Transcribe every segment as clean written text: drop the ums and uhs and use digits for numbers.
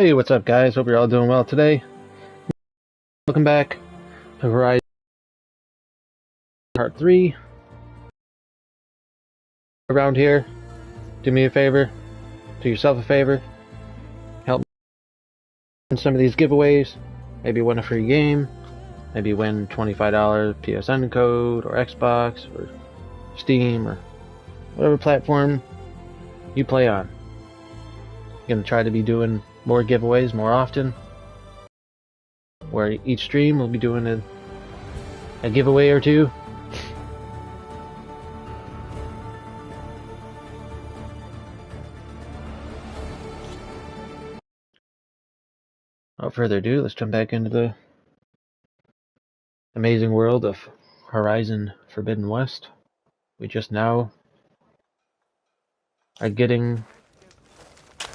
Hey, what's up, guys? Hope you're all doing well today. Welcome back to Horizon Part 3. Around here, do me a favor, do yourself a favor, help me win some of these giveaways, maybe win a free game, maybe win $25 PSN code, or Xbox, or Steam, or whatever platform you play on. I'm going to try to be doing more giveaways more often, where each stream will be doing a giveaway or two. Without further ado, let's jump back into the amazing world of Horizon Forbidden West. We just now are getting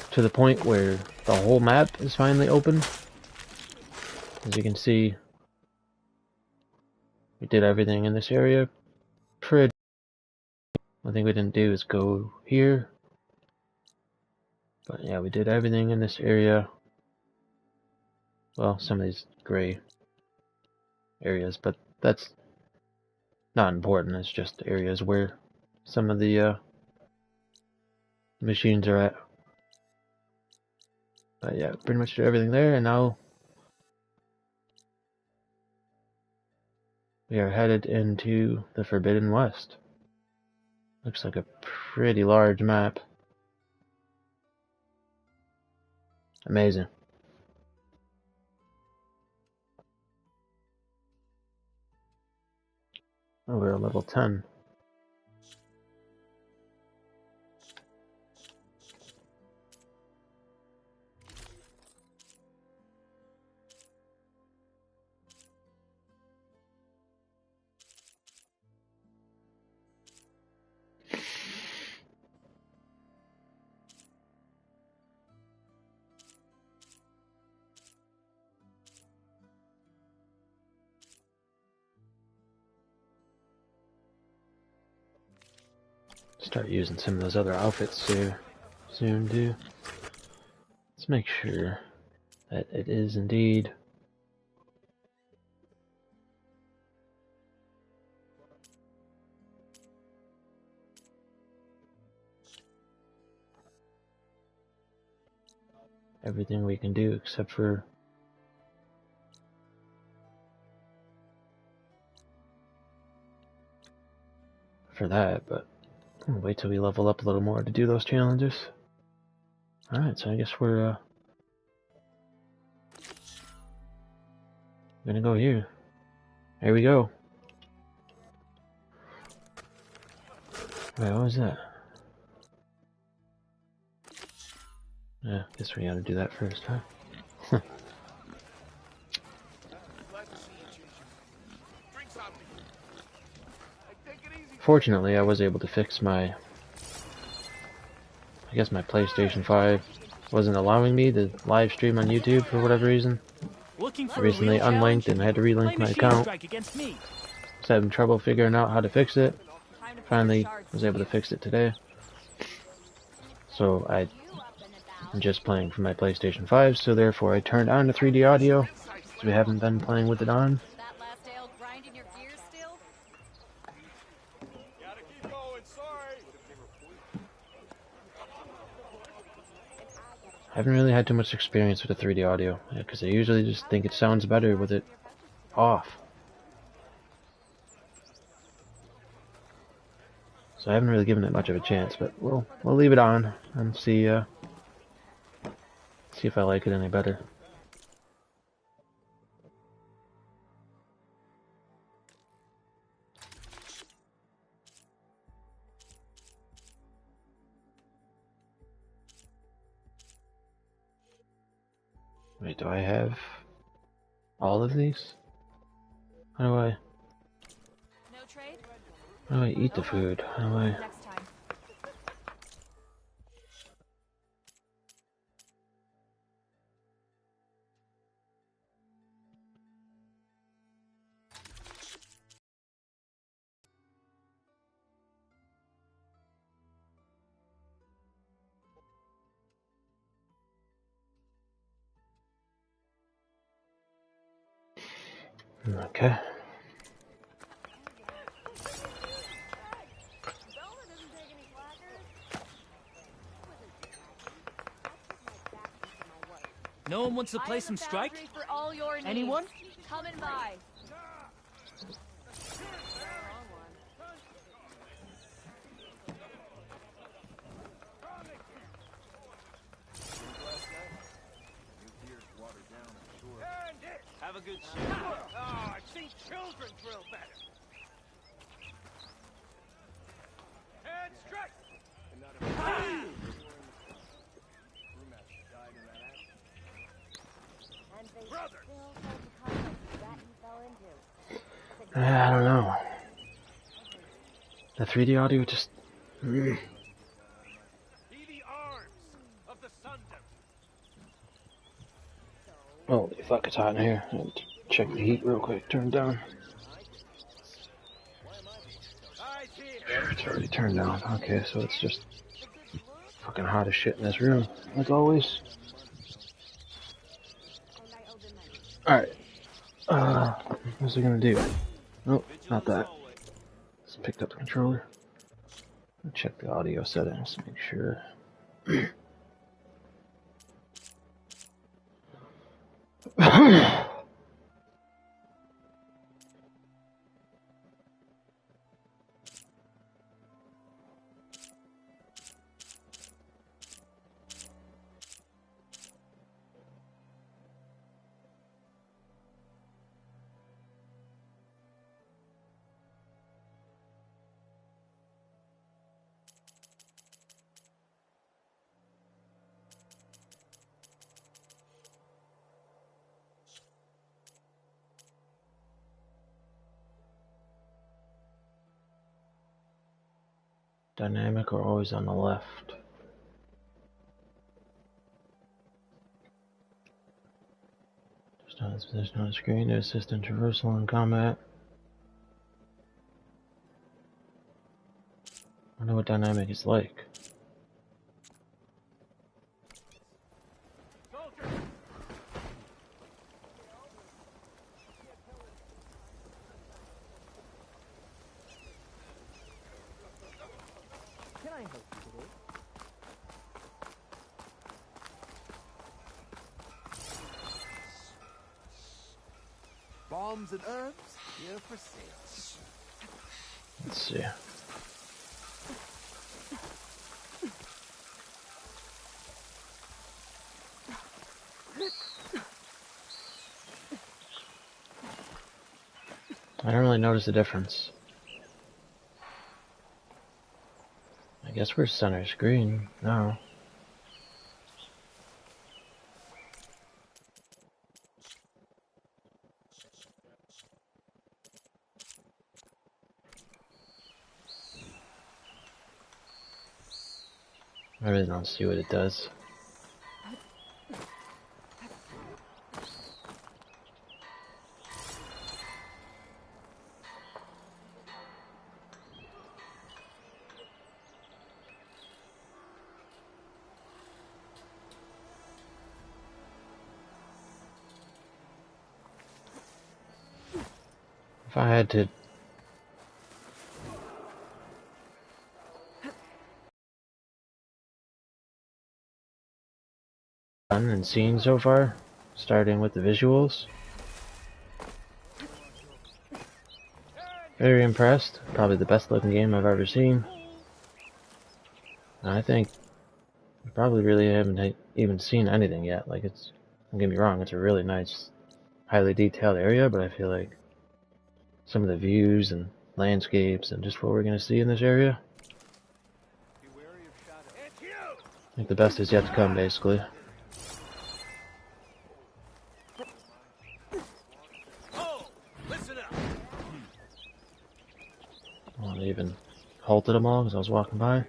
to the point where the whole map is finally open. As you can see, we did everything in this area pretty. One thing we didn't do is go here. But yeah, we did everything in this area. Well, some of these gray areas, but that's not important. It's just areas where some of the machines are at. But yeah, pretty much did everything there, and now we are headed into the Forbidden West. Looks like a pretty large map. Amazing. Oh, we're at level 10. Start using some of those other outfits here soon too. Let's make sure that it is indeed everything we can do except for that, but I'll wait till we level up a little more to do those challenges. Alright, so I guess we're gonna go here. Here we go. Wait, what was that? Yeah, guess we gotta do that first, huh? Fortunately, I was able to fix my... I guess my PlayStation 5 wasn't allowing me to live stream on YouTube for whatever reason. I recently unlinked and I had to relink my account. Was having trouble figuring out how to fix it. Finally was able to fix it today. So I'm just playing from my PlayStation 5, so therefore I turned on the 3D audio, so we haven't been playing with it on. I haven't really had too much experience with the 3D audio, because I usually just think it sounds better with it off. So I haven't really given it much of a chance, but we'll leave it on and see if I like it any better. Wait, do I have all of these? How do I eat the food? How do I... Okay. No one wants to play some strike? Anyone? Coming by. Have a good shift. Oh, I've seen children drill better. And strike. Brother. I don't know. The 3D audio just. Be the arms of the Sun Devil. Holy fuck, it's hot in here. Check the heat real quick. Turn it down. Eyes here. It's already turned down. Okay, so it's just fucking hot as shit in this room, as always. Alright. What's it gonna do? Nope, not that. Just picked up the controller. I'll check the audio settings to make sure. Dynamic or always on the left? Just on its position on the screen to assist in traversal in combat. I wonder what dynamic is like. Can I help you today? Bombs and herbs here for sale. Let's see. I don't really notice a difference. I guess we're center screen now. I really don't see what it does. If I had to done and seen so far, starting with the visuals, very impressed. Probably the best looking game I've ever seen. And I think I probably really haven't even seen anything yet. Like, it's, don't get me wrong, it's a really nice, highly detailed area, but I feel like some of the views and landscapes and just what we're going to see in this area, I think the best is yet to come, basically. I even halted them all because I was walking by.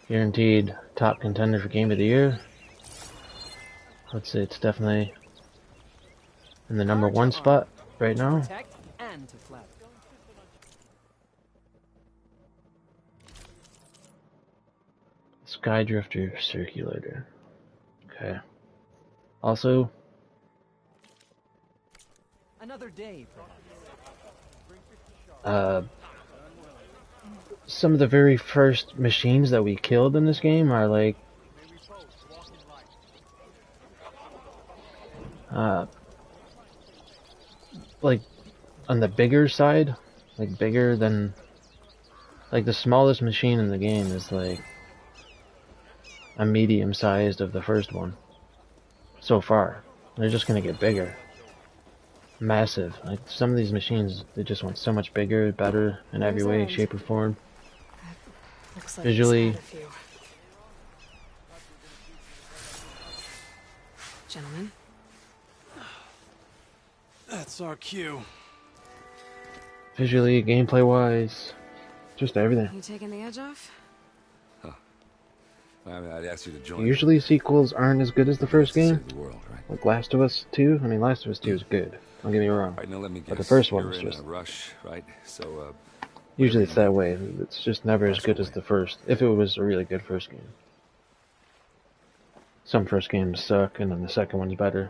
Guaranteed top contender for Game of the Year. I'd say it's definitely in the #1 spot right now. And to flatter. Skydrifter Circulator. Okay. Also, Another day, some of the very first machines that we killed in this game are like, uh, like on the bigger side, like bigger than, like the smallest machine in the game is like a medium sized of the first one. So far, they're just gonna get bigger, massive. Like some of these machines, they just want so much bigger, better in every way, shape, or form. Looks like Visually, he's had a few. Gentlemen, That's our cue. visually, gameplay wise, just everything. you taking the edge off? I mean, I'd ask you to join. Usually sequels aren't as good as the first Save game. the world, right? Like Last of Us 2. I mean, Last of Us 2 is good. Don't get me wrong. All right, now let me guess. But the first one You're was in just... a rush, right? So, Usually it's that way. It's just never as good as the first. If it was a really good first game. Some first games suck, and then the second one's better.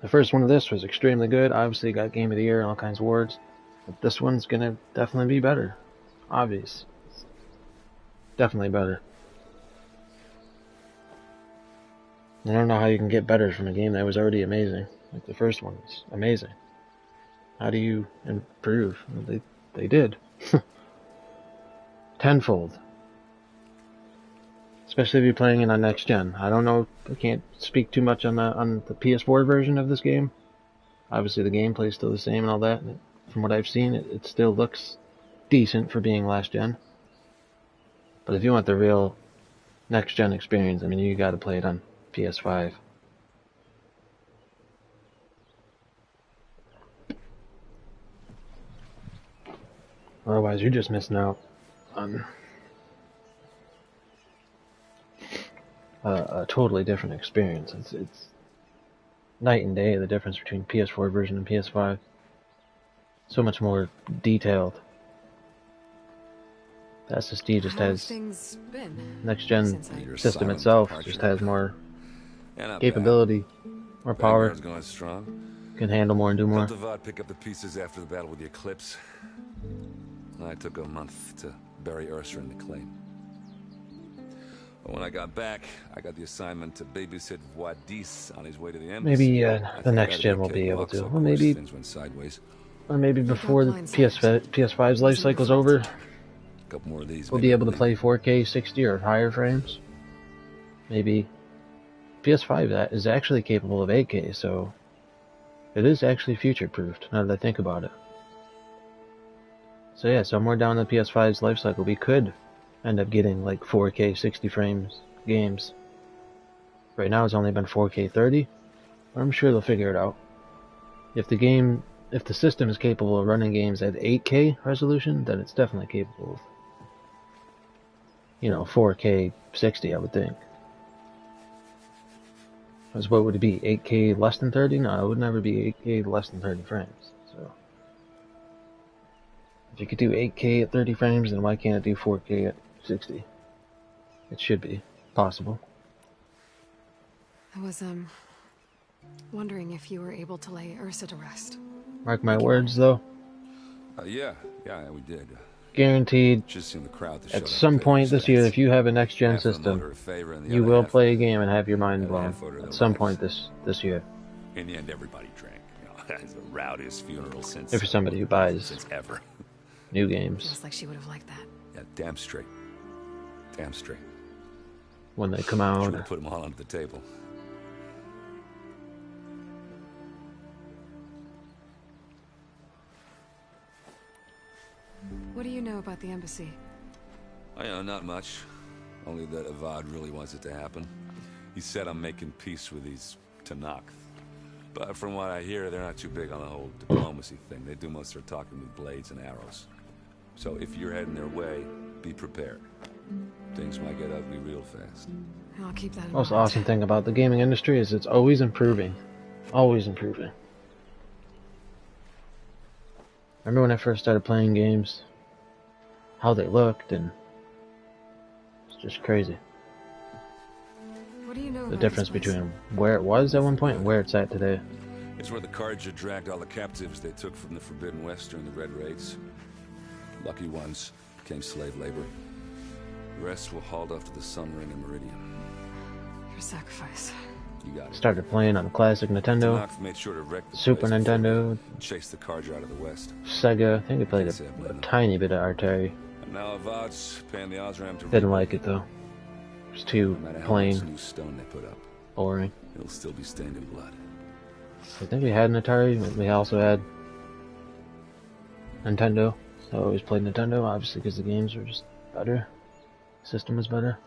The first one of this was extremely good. Obviously got Game of the Year and all kinds of awards. But this one's gonna definitely be better. Obvious. Definitely better. I don't know how you can get better from a game that was already amazing. Like the first one was amazing. How do you improve? Well, they did. Tenfold. Especially if you're playing it on next gen. I don't know. I can't speak too much on the PS4 version of this game. Obviously, the gameplay is still the same and all that. And from what I've seen, it still looks decent for being last gen. But if you want the real next gen experience, I mean, you got to play it on PS5. Otherwise, you're just missing out on a totally different experience. It's night and day, the difference between PS4 version and PS5. So much more detailed. The SSD just How have has things been next gen since I... Your system silent itself departure. just has more yeah, not capability, more power, Vanguard's going strong. can handle more and do more. Helped Avad pick up the pieces after the battle with the Eclipse. I took a month to bury Ursa in the claim. But when I got back, I got the assignment to babysit Wadis on his way to the embassy. Maybe I the think next I'd gen will okay be able luck, to. so of Well, course maybe, things went sideways. or maybe before the PS5's life cycle's over, A couple more of these. we'll maybe be able to I'll play 4K 60 or higher frames. Maybe PS5 that is actually capable of 8K, so it is actually future-proofed, now that I think about it. So yeah, somewhere down the PS5's life cycle, we could end up getting like 4K 60 frames games. Right now it's only been 4K 30, but I'm sure they'll figure it out. If the system is capable of running games at 8K resolution, then it's definitely capable of, 4K 60, I would think. Because what would it be, 8K less than 30? No, it would never be 8K less than 30 frames. So, if you could do 8K at 30 frames, then why can't it do 4K at 60? It should be possible. I was, wondering if you were able to lay Ursa to rest. Mark my words, though. Yeah, we did. Guaranteed, Just seen the crowd to show at that some favor point this year, stats. if you have a next-gen Half of them system, voted a favor and the you other will half play a game and have your mind had blown. half voted At some otherwise. point this year. In the end, everybody drank. That's the rowdiest funeral since... If you're somebody who buys since ever. new games Feels like she would have liked that. Yeah, damn straight. Damn straight. when they come She out. would have put them all under the table. What do you know about the embassy? I know, not much. Only that Avad really wants it to happen. He said I'm making peace with these Tanakh. But from what I hear, they're not too big on the whole diplomacy thing. They do most of their talking with blades and arrows. So if you're heading their way, be prepared. Things might get ugly real fast. I'll keep that in Most mind. awesome thing about the gaming industry is it's always improving. Always improving. Remember when I first started playing games? How they looked, and it's just crazy. What do you know The about difference this place? between where it was at one point and where it's at today. It's where the Carja dragged all the captives they took from the Forbidden West during the Red Raids. Lucky ones became slave labor. The rest were hauled off to the Sun Ring and Meridian. Your sacrifice. You got it. Started playing on the classic Nintendo, Tanakh made sure to wreck the Super place before Nintendo, they chased the Carja out of the West. Sega. I think I played a tiny bit of Atari. And now Avad's paying the Osram to Didn't like it though. It was too no matter how much plain, new stone they put up, boring. it'll still be stained in blood. I think we had an Atari. We also had Nintendo. I always played Nintendo, obviously, because the games were just better. System was better.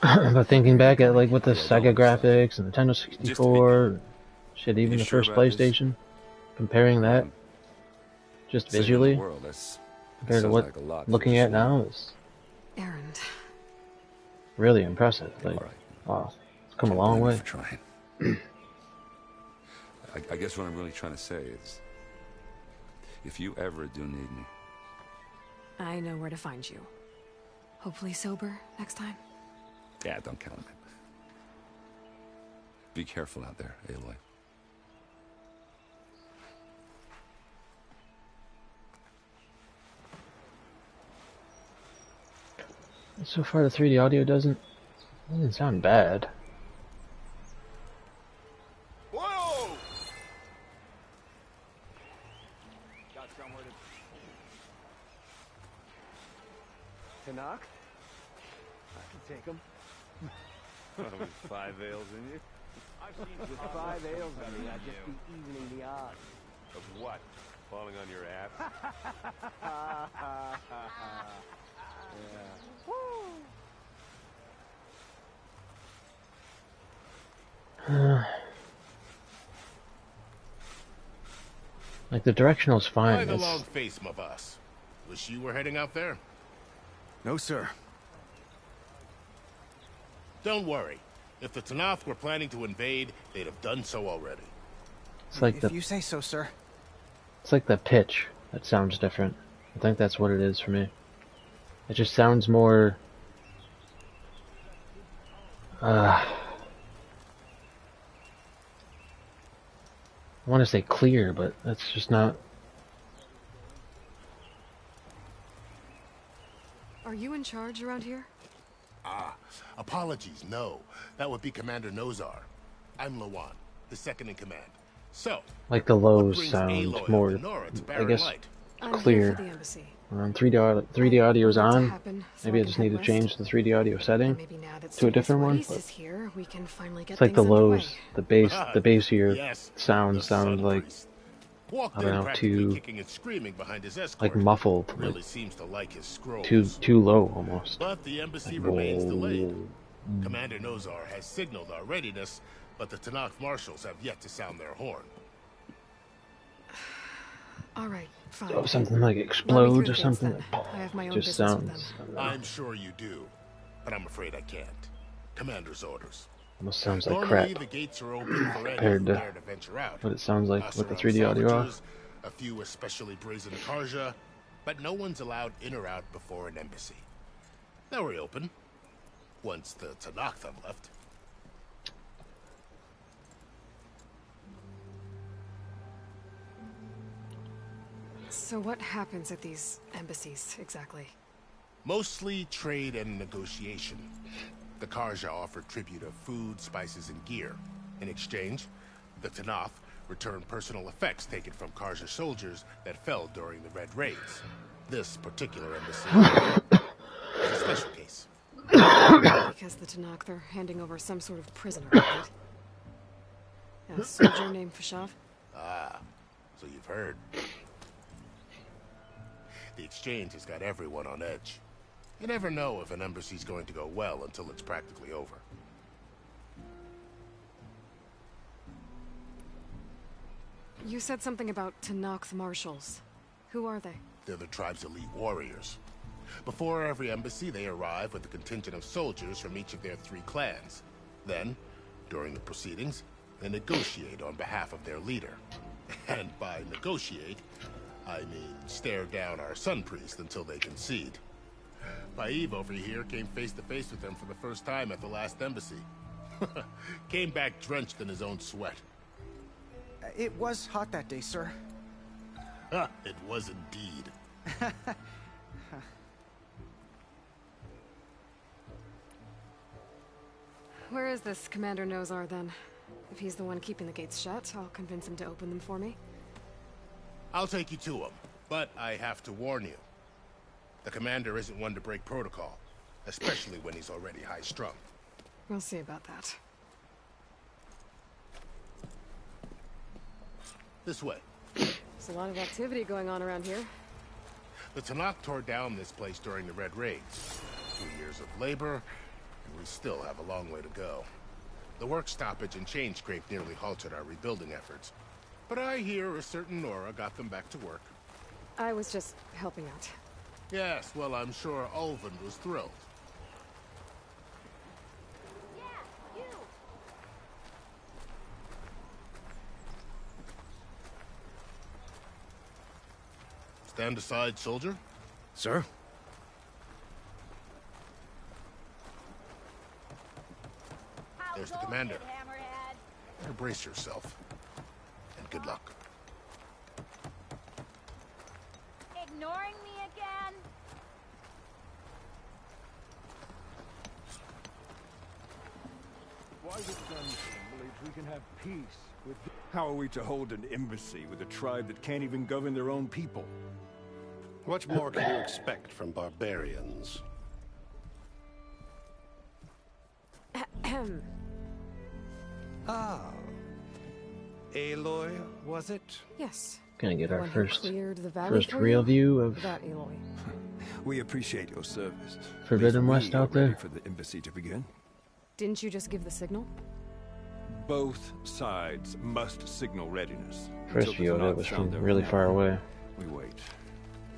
But thinking back at like with the Sega graphics and Nintendo 64, shit, even You the sure first about this? PlayStation, comparing that just Saving the visually world, that's- compared to sounds what like a lot looking for at just now one. is Errand. really impressive. Like, All right. wow, it's come a Can't long blame way. you for trying. I guess what I'm really trying to say is, if you ever do need me, I know where to find you. Hopefully sober next time. yeah, don't count on it. Be careful out there, Aloy. So far, the 3D audio doesn't sound bad. Whoa! Got somewhere to knock? I can take him. With 5 ales in you? With 5 ales on me, I'd just be evening the odds. Of what? Falling on your ass? Like the directional's Why fine. the It's, long face, my boss? Wish you were heading out there? No, sir. Don't worry. If the Tanakh were planning to invade, they'd have done so already. it's like If the you say so, sir. it's like the pitch that sounds different. I think that's what it is for me. It just sounds more. I want to say clear, but that's just not. Are you in charge around here? Apologies, no. That would be Commander Nozar. I'm Lawan, his second in command. So, Like the what lows brings sound Aloy more, and Nora to I Barren guess, Light? I'm clear. here for the embassy. 3D audio's I want it to on. happen so Maybe I can just head need to west. change the 3D audio setting. Maybe now that to a different one, Maurice but is here, we can finally get It's like the things underway. lows, the bassier Yes, sound the sounds Sun like Priest. Walked I don't in know, practically too- kicking and screaming behind his escort. muffled, Really like seems to like his scrolls. too low almost. But the embassy remains delayed. Commander Nozar has signaled our readiness, but the Tanakh marshals have yet to sound their horn. All right, fine. Oh, something like Run me explodes through or things something. then. I have my own Just business with sounds. them. I'm sure you do, but I'm afraid I can't. Commander's orders. Almost sounds like Normally, crap. the gates are open for any Compared who to dare to venture out. what it sounds like Us with the around 3D audio salvagers, off. a few especially brazen Karja, but no one's allowed in or out before an embassy. Now we're open. Once the Tanakh have left. So what happens at these embassies exactly? Mostly trade and negotiation. The Karja offer tribute of food, spices, and gear. In exchange, the Tanakh return personal effects taken from Karja soldiers that fell during the Red Raids. This particular embassy is a special case. Because the Tanakh, they're handing over some sort of prisoner, right? A soldier named Fashav? Ah, so you've heard. The exchange has got everyone on edge. You never know if an embassy's going to go well until it's practically over. You said something about Tanakh marshals. Who are they? They're the tribe's elite warriors. Before every embassy, they arrive with a contingent of soldiers from each of their 3 clans. Then, during the proceedings, they negotiate on behalf of their leader. And by negotiate, I mean stare down our Sun Priest until they concede. Paiv over here came face to face with him for the first time at the last embassy. Came back drenched in his own sweat. It was hot that day, sir. It was indeed. Where is this Commander Nozar, then? If he's the one keeping the gates shut, I'll convince him to open them for me. I'll take you to him, but I have to warn you. The commander isn't one to break protocol, especially when he's already high-strung. We'll see about that. This way. There's a lot of activity going on around here. The Tanakh tore down this place during the Red Raids. 2 years of labor, and we still have a long way to go. The work stoppage and chain scrape nearly halted our rebuilding efforts. But I hear a certain Nora got them back to work. I was just helping out. Yes, well, I'm sure Ulvin was thrilled. Yeah, you! Stand aside, soldier. Sir? There's the commander. Hammerhead. Better brace yourself. And good luck. Ignoring me again? Why the Sun Symbol if we can have peace with... How are we to hold an embassy with a tribe that can't even govern their own people? What more can you expect from barbarians? Ah. Aloy, was it? Yes. Gonna get our One who first cleared the valley for real you? view of That Aloy. We appreciate your service. Forbidden At least West we out are ready there. for the embassy to begin. Didn't you just give the signal? Both sides must signal readiness. First Until view of the it was Tanakh from found their really own far ally. away. We wait.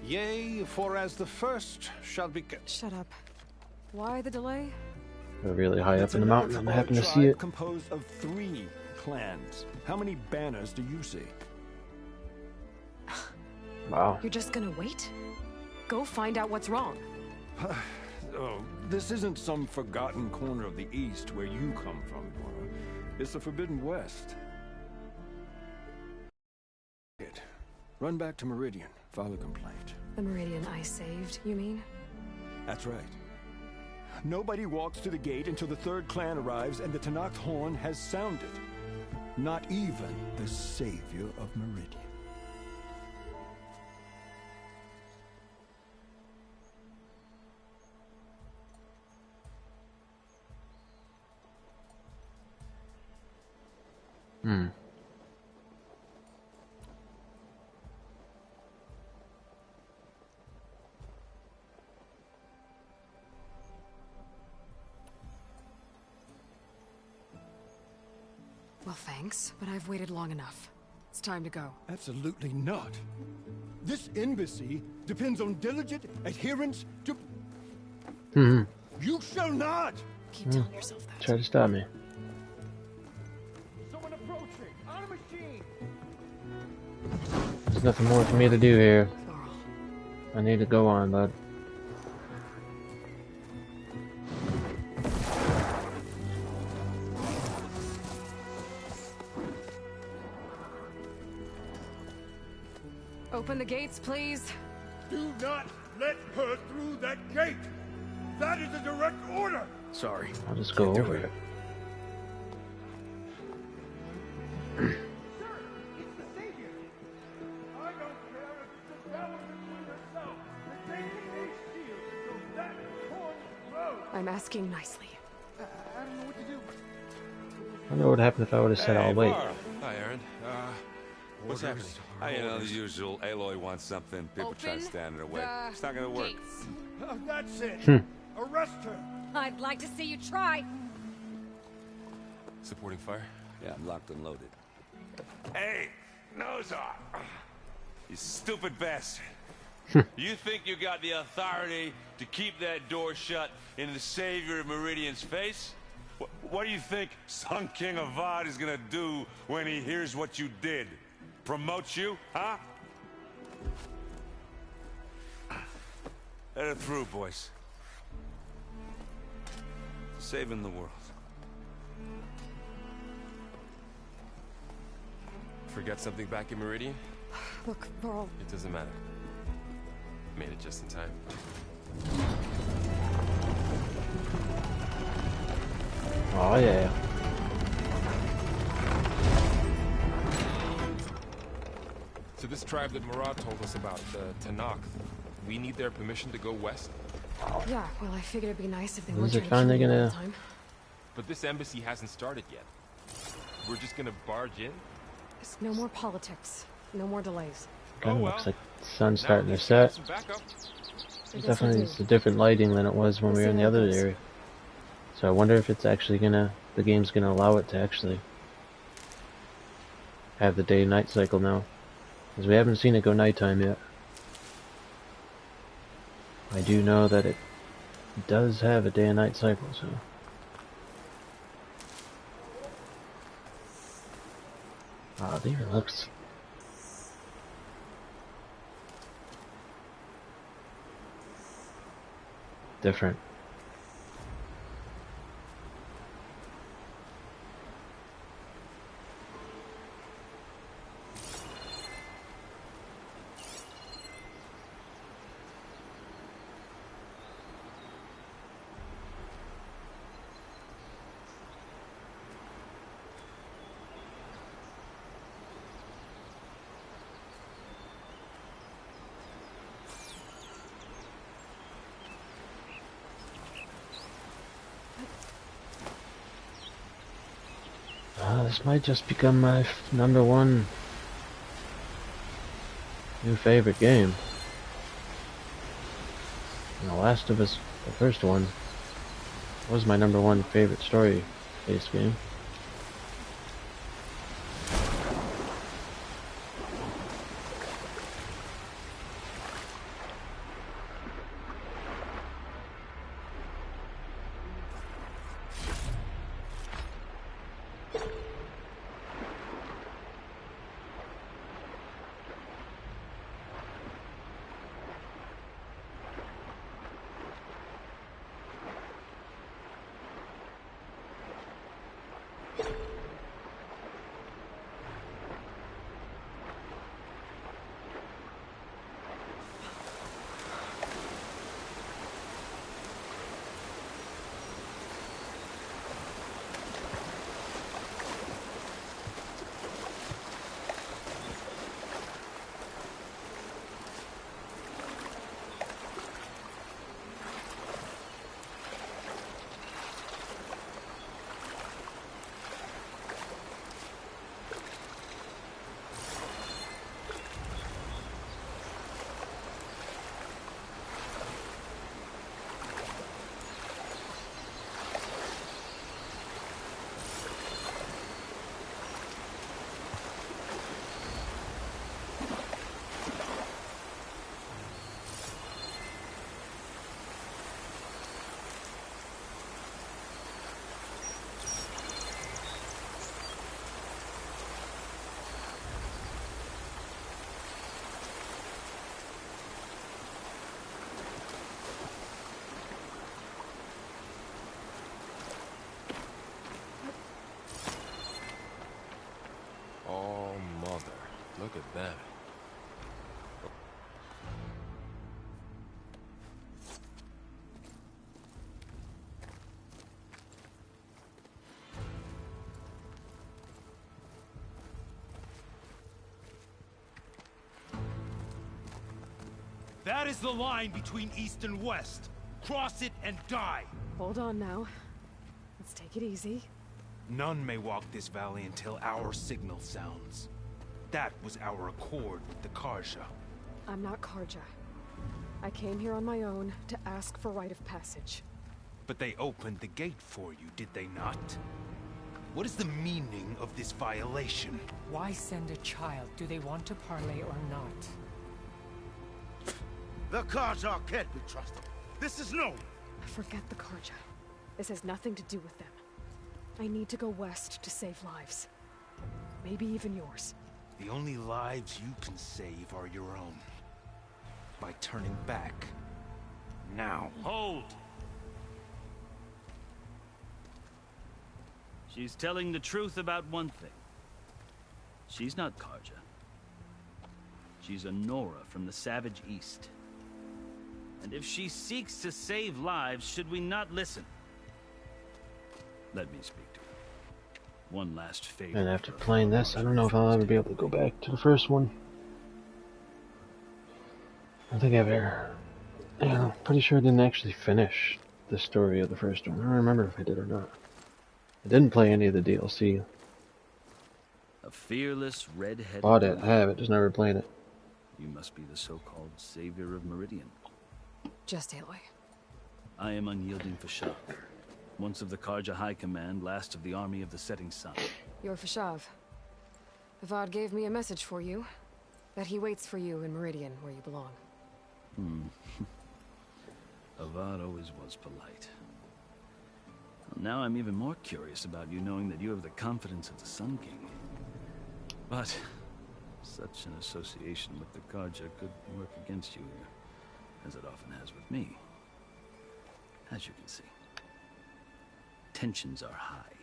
Yea, for as the first shall be... Shut up. Why the delay? We're really high up in the Tanakh mountain and I are a happened to see tribe it. composed of 3 clans. How many banners do you see? Wow. You're just gonna wait? Go find out what's wrong. Oh, this isn't some forgotten corner of the East where you come from, Nora. It's the Forbidden West. Run back to Meridian, file a complaint. The Meridian I saved, you mean? That's right. Nobody walks to the gate until the 3rd clan arrives and the Tanakh horn has sounded. Not even the savior of Meridian. Well, thanks, but I've waited long enough. It's time to go. Absolutely not. This embassy depends on diligent adherence to... You shall not! Keep telling yourself that. Try to stop me. Someone approaching! On a machine! There's nothing more for me to do here. Laurel. I need to go on, bud. Open the gates, please. Do not let her through that gate! That is a direct order! Sorry. I'll just go over it. I'm asking nicely. I don't know what to do. I don't know what would happen if I would have said, "I'll wait." Hi, Aaron. What's happening? You know, the usual. Aloy wants something. People try to stand in her way. It's not gonna work. That's it! Arrest her! I'd like to see you try. Supporting fire? Yeah, I'm locked and loaded. Hey, Nozar! You stupid bastard. You think you got the authority to keep that door shut in the savior of Meridian's face? What do you think Sun King Avad is gonna do when he hears what you did? Promote you, huh? Let her through, boys. Saving the world. Forget something back in Meridian? Look, Varl. It doesn't matter. Made it just in time. Oh yeah. So this tribe that Murad told us about, the Tanakh, we need their permission to go west? Yeah, well, I figured it'd be nice if they When's weren't it trying to finally kill me all gonna- the time. But this embassy hasn't started yet. We're just gonna barge in? There's no more politics. No more delays. Kind of looks like the sun's starting to set. Definitely, it's a different lighting than it was when we were in the other area. So I wonder if it's actually gonna, the game's gonna allow it to actually have the day-night cycle now, because we haven't seen it go nighttime yet. I do know that it does have a day and night cycle, so. Ah, it even looks different. This might just become my #1 new favorite game. And The Last of Us, the first one, was my #1 favorite story-based game. Oh, mother. Look at that. That is the line between East and West. Cross it and die. Hold on now. Let's take it easy. None may walk this valley until our signal sounds. That was our accord with the Karja. I'm not Karja. I came here on my own to ask for rite of passage. But they opened the gate for you, did they not? What is the meaning of this violation? Why send a child? Do they want to parley or not? The Karja can't be trusted. This is known. Forget the Karja. This has nothing to do with them. I need to go west to save lives. Maybe even yours. The only lives you can save are your own. By turning back. Now. Hold! She's telling the truth about one thing. She's not Karja. She's a Nora from the Savage East. And if she seeks to save lives, should we not listen? Let me speak to her. One last favor. And after playing this, I don't know if I'll ever be able to go back to the first one. I think I've ever... Yeah, I'm pretty sure I didn't actually finish the story of the first one. I don't remember if I did or not. I didn't play any of the DLC. A fearless, red-headed... Bought it, I have it, just never played it. You must be the so-called savior of Meridian. Just Aloy. I am unyielding Fashav, once of the Karja High Command, last of the army of the Setting Sun. You're Fashav. Avad gave me a message for you. That he waits for you in Meridian, where you belong. Avad always was polite. Well, now I'm even more curious about you knowing that you have the confidence of the Sun King. But such an association with the Karja could work against you here, as it often has with me. As you can see, tensions are high.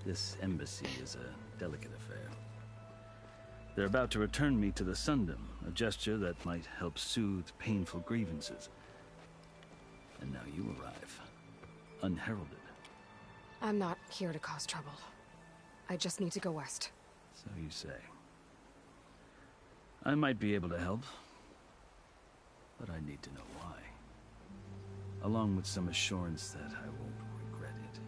This embassy is a delicate affair. They're about to return me to the Sundom, a gesture that might help soothe painful grievances. And now you arrive, unheralded. I'm not here to cause trouble. I just need to go west. So you say. I might be able to help, but I need to know why. Along with some assurance that I won't regret it.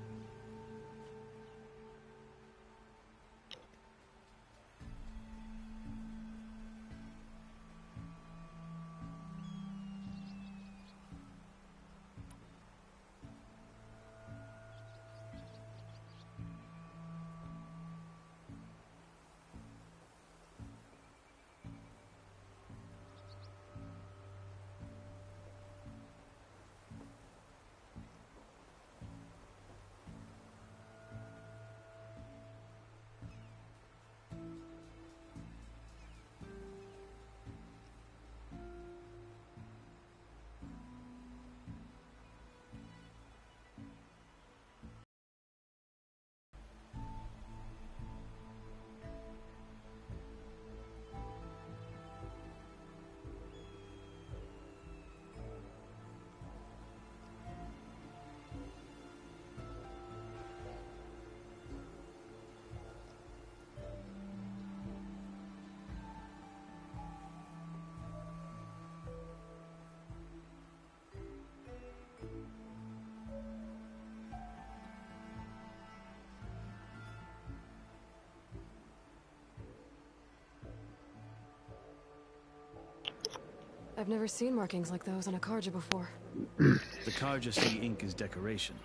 I've never seen markings like those on a Karja before. The Karja see ink as decoration.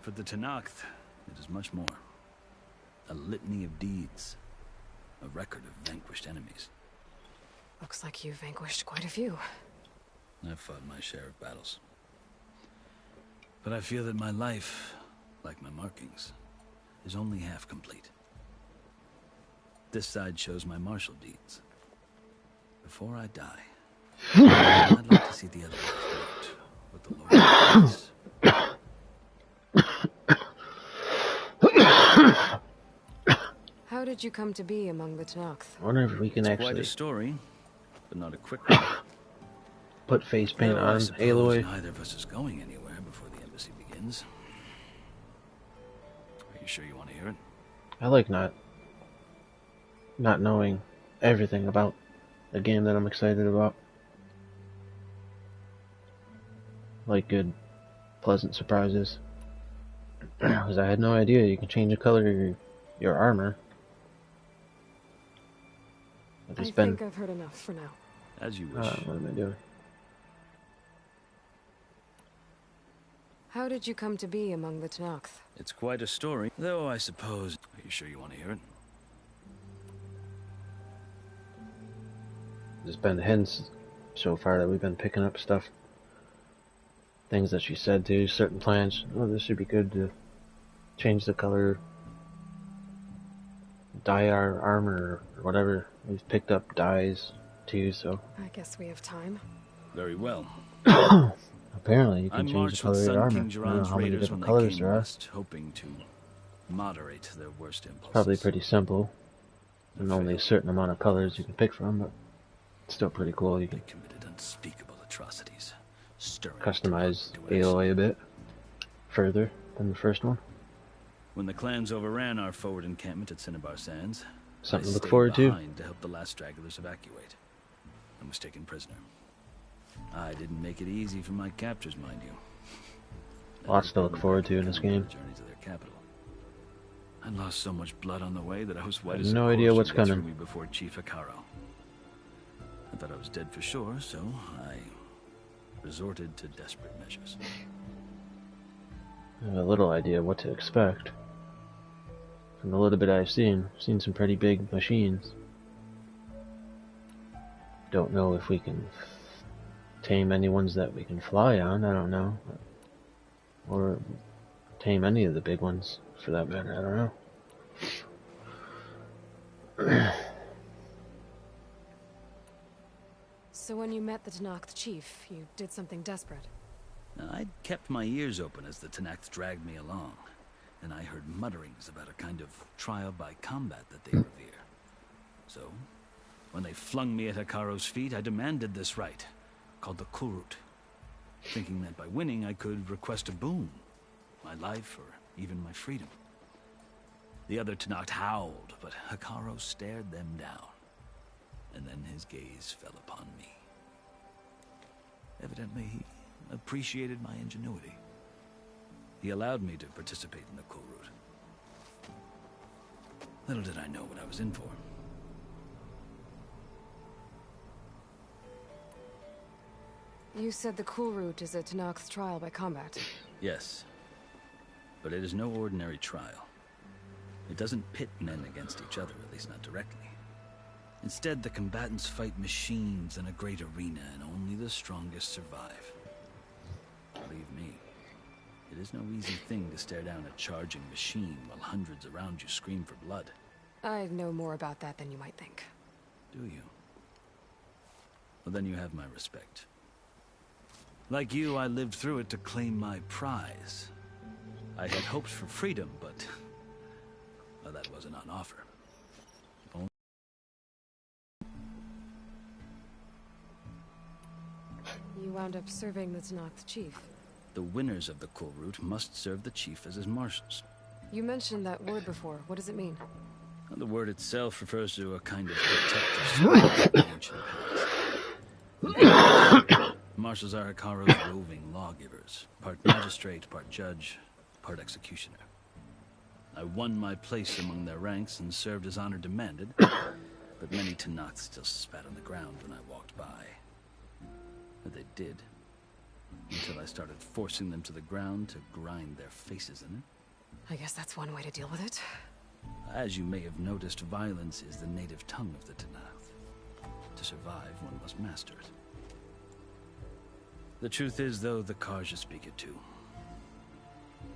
For the Tenakth, it is much more. A litany of deeds. A record of vanquished enemies. Looks like you've vanquished quite a few. I've fought my share of battles. But I feel that my life, like my markings, is only half complete. This side shows my martial deeds. Before I die, I'd like to see the other part with the Lord of Peace. How did you come to be among the Tenakth? I wonder if we can It's quite actually a story, but not a quick one. put face paint Well, I on suppose Aloy. neither of us is going anywhere before the embassy begins. Are you sure you want to hear it? I like not knowing everything about a game that I'm excited about. Like good, pleasant surprises. Because I had no idea you can change the color of your armor. I think I've heard enough for now. As you wish. What am I doing? How did you come to be among the Tenakth? It's quite a story, though I suppose... Are you sure you want to hear it? There's been hints so far that we've been picking up stuff. Things that she said to certain plants. Oh, this should be good to change the color, dye our armor, or whatever. We've picked up dyes too, so. I guess we have time. Very well. Apparently, you can I change the marched color with of your Sun armor. King I don't know Jiran's how many raiders different when colors they there came are. west, hoping to moderate their worst impulses. Probably pretty simple. And only a certain amount of colors you can pick from, but it's still pretty cool. You can committed unspeakable atrocities, customize AOA a bit further than the first one. When the clans overran our forward encampment at Cinnabar Sands, Something I to look stayed forward to. behind to help the last stragglers evacuate. I was taken prisoner. I didn't make it easy for my captors, mind you. Lots to look forward to in this game. Journey to their capital. I lost so much blood on the way that I was white I as have a no idea corpse what's when they threw coming. me before Chief Hikaro. I thought I was dead for sure, so I resorted to desperate measures. I have a little idea what to expect. From the little bit I've seen some pretty big machines. Don't know if we can tame any ones that we can fly on, I don't know. Or tame any of the big ones, for that matter, I don't know. So when you met the Tenakth chief, you did something desperate. Now, I'd kept my ears open as the Tenakth dragged me along, and I heard mutterings about a kind of trial by combat that they revere. So, when they flung me at Hikaro's feet, I demanded this right, called the Kurut, thinking that by winning I could request a boon, my life or even my freedom. The other Tenakth howled, but Hikaro stared them down, and then his gaze fell upon me. Evidently, he appreciated my ingenuity. He allowed me to participate in the Kurut. Little did I know what I was in for. You said the Kurut is a Tenakth trial by combat. Yes, but it is no ordinary trial. It doesn't pit men against each other, at least not directly. Instead, the combatants fight machines in a great arena, and only the strongest survive. Believe me, it is no easy thing to stare down a charging machine while hundreds around you scream for blood. I know more about that than you might think. Do you? Well, then you have my respect. Like you, I lived through it to claim my prize. I had hoped for freedom, but well, that wasn't on offer. You wound up serving the Tenakth chief. The winners of the Kurut must serve the chief as his marshals. You mentioned that word before. What does it mean? Well, the word itself refers to a kind of protective spirit of the ancient past. Marshals are Hikaro's roving lawgivers, part magistrate, part judge, part executioner. I won my place among their ranks and served as honor demanded, but many Tenakth still spat on the ground when I walked by. But they did, until I started forcing them to the ground to grind their faces in it. I guess that's one way to deal with it. As you may have noticed, violence is the native tongue of the Tenakth. To survive, one must master it. The truth is, though, the Karja speak it too.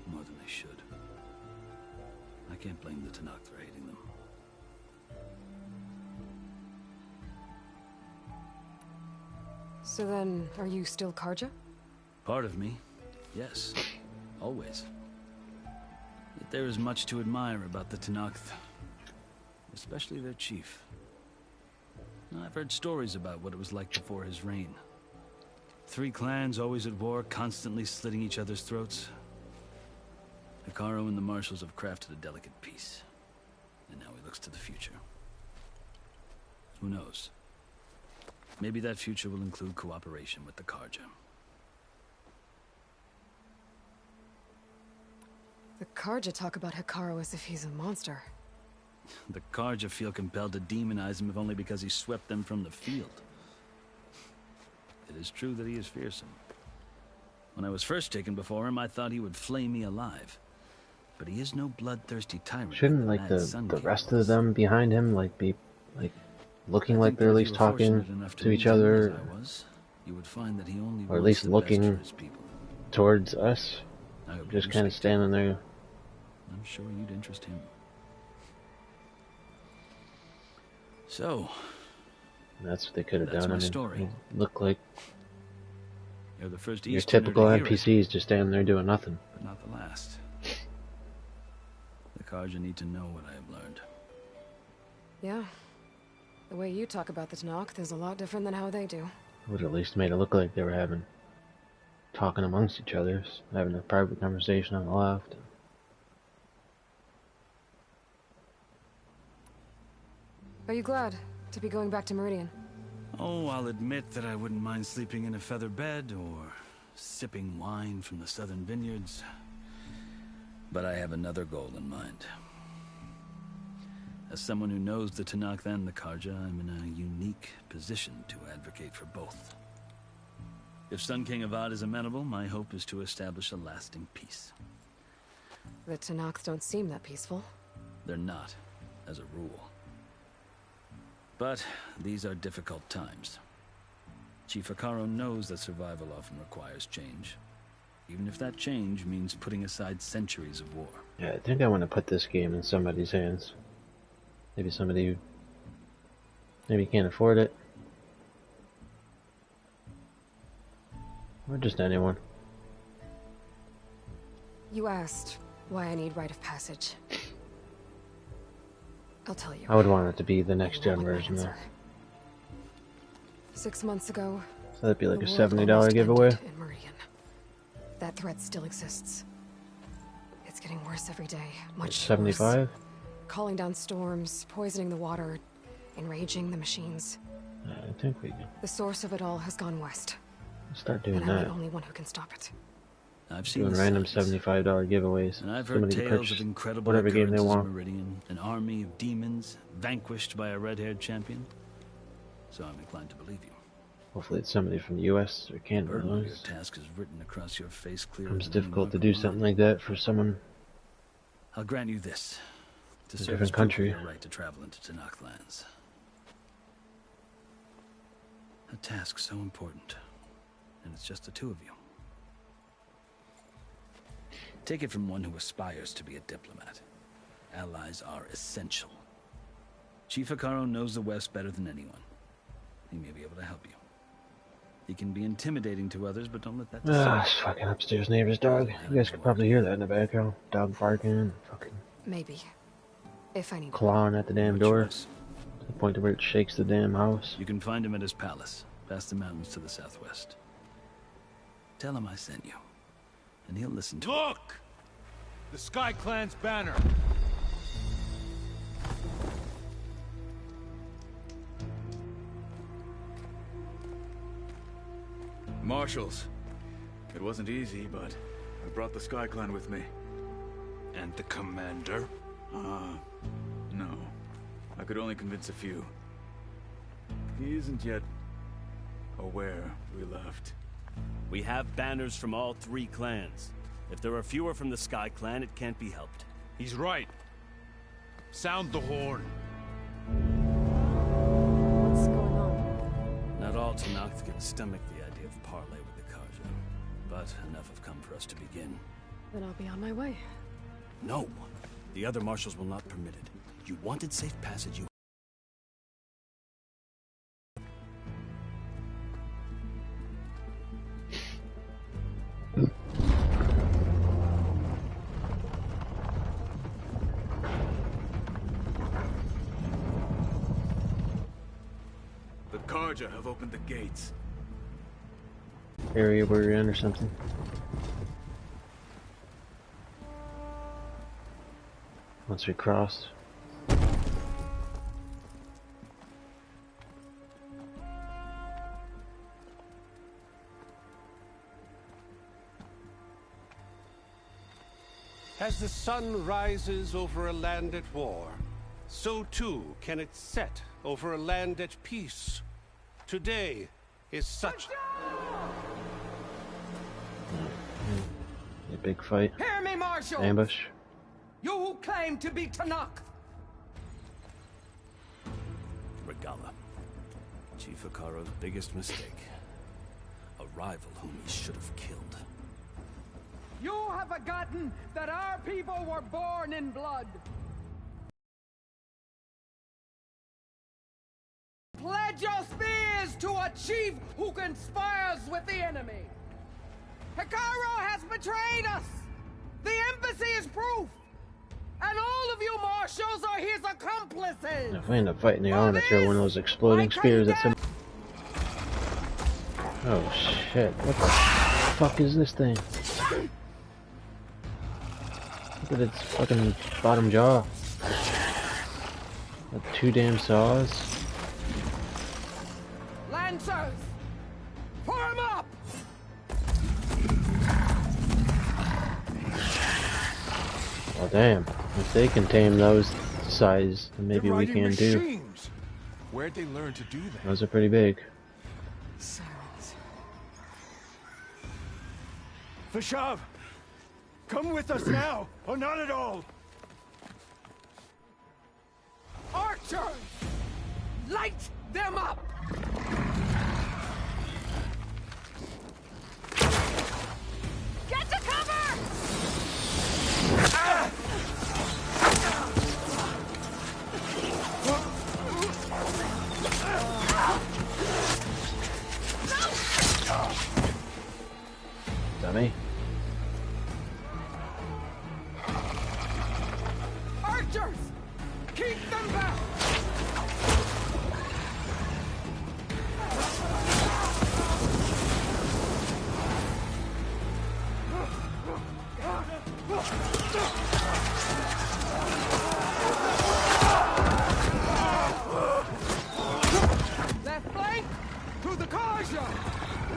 More than they should. I can't blame the Tenakth for hating them. So then, are you still Karja? Part of me, yes. Always. Yet there is much to admire about the Tenakth. Especially their chief. I've heard stories about what it was like before his reign. 3 clans always at war, constantly slitting each other's throats. Hikaro and the marshals have crafted a delicate peace. And now he looks to the future. Who knows? Maybe that future will include cooperation with the Karja. The Karja talk about Hikaro as if he's a monster. The Karja feel compelled to demonize him if only because he swept them from the field. It is true that he is fearsome. When I was first taken before him, I thought he would flay me alive. But he is no bloodthirsty tyrant. Shouldn't like the rest of them behind him be looking like they're at least talking to each other, you would find that he only or at least looking towards us, just kind of standing there. I'm sure you'd interest him. So, that's what they could have that's done. my I mean, story. Look like you're the first your Easterner typical to hear NPCs just standing there doing nothing. But not the last. The Carja need to know what I have learned. Yeah. The way you talk about the Tanakh is a lot different than how they do. Would at least made it look like they were talking amongst each other, having a private conversation on the left. Are you glad to be going back to Meridian? Oh, I'll admit that I wouldn't mind sleeping in a feather bed or sipping wine from the southern vineyards. But I have another goal in mind. As someone who knows the Tanakh and the Carja, I'm in a unique position to advocate for both. If Sun King Avad is amenable, my hope is to establish a lasting peace. The Tanakh don't seem that peaceful. They're not, as a rule. But these are difficult times. Chief Akaro knows that survival often requires change, even if that change means putting aside centuries of war. Yeah, I think I want to put this game in somebody's hands. Maybe somebody who maybe can't afford it. Or just anyone. You asked why I need rite of passage. I'll tell you. I would want it to be the next gen version though. 6 months ago, So that'd be like a $70 giveaway. in Meridian. That threat still exists. It's getting worse every day. Much 75? worse. Calling down storms, poisoning the water, enraging the machines. I think we can The source of it all has gone west. start doing and I'm that. the only one who can stop it. I've seen Doing the random signs. $75 giveaways. And I've heard Somebody can tales purchase of incredible whatever game they occurrences in want. Meridian, an army of demons vanquished by a red-haired champion. So I'm inclined to believe you. Hopefully it's somebody from the US or Canada. Burden of your It's task is written across your face clearer than difficult to any do mark of something mine. like that for someone I'll grant you this. To in a serve different as proof of country. your right to travel into Tanakh lands. A task so important. And it's just the two of you. Take it from one who aspires to be a diplomat. Allies are essential. Chief Akaro knows the West better than anyone. He may be able to help you. He can be intimidating to others, but don't let that deceive you. It's fucking upstairs neighbor's dog. You guys could probably hear that in the background. Dog barking, fucking Maybe. If I need clawing at the damn Your door. choice. To the point to where it shakes the damn house. You can find him at his palace, past the mountains to the southwest. Tell him I sent you, and he'll listen to Look! The Sky Clan's banner. Marshals. It wasn't easy, but I brought the Sky Clan with me. And the commander? No. I could only convince a few. He isn't yet aware we left. We have banners from all three clans. If there are fewer from the Sky Clan, it can't be helped. He's right. Sound the horn. What's going on? Not all Tanakh can stomach the idea of parley with the Carja, but enough have come for us to begin. Then I'll be on my way. No! The other marshals will not permit it. You wanted safe passage, you... The Karja have opened the gates. Area we're in or something. Once we cross. As the sun rises over a land at war, so too can it set over a land at peace. Today is such A big fight. Hear me, Marshal! Ambush. You who claim to be Tanakh! Regala. Chief Akaro's biggest mistake. A rival whom he should have killed. You have forgotten that our people were born in blood. Pledge your spears to a chief who conspires with the enemy. Hikaru has betrayed us! The embassy is proof! And all of you marshals are his accomplices! If we end up fighting, I want to throw one of those exploding spears at some. Oh shit, what the fuck is this thing? Look at its fucking bottom jaw. Got 2 damn saws. Lancers! Form up! Well damn, if they can tame those size, then maybe we can too. Where'd they learn to do that? Those are pretty big. Sirens. Vashav! Come with us now, or not at all! Archers! Light them up! Get to cover! Ah! Dummy. Archers! Keep them back! Left flank! To the Kaja!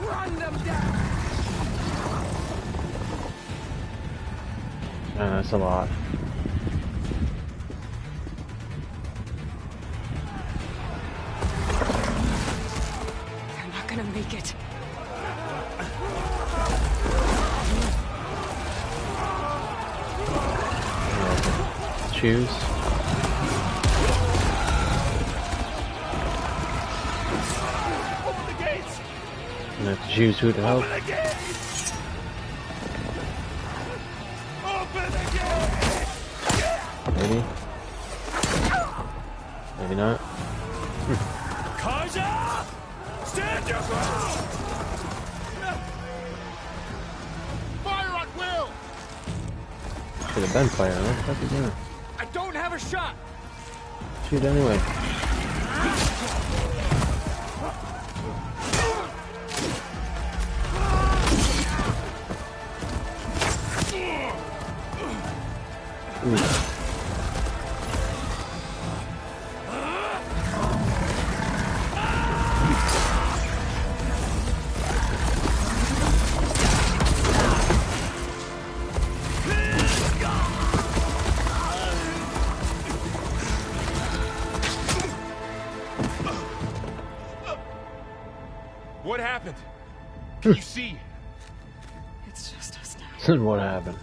Run them down! That's a lot. They're not gonna make it. Choose. Open the gates! You have to choose who to help. Open the gates! Open the gates! Maybe. Maybe not. Kaja! Stand your ground! Fire at will! Should have been fire, what the fuck are you doing? I don't have a shot! Shoot anyway. Ooh. What happened? Can you see? It's just us now. Then what happened?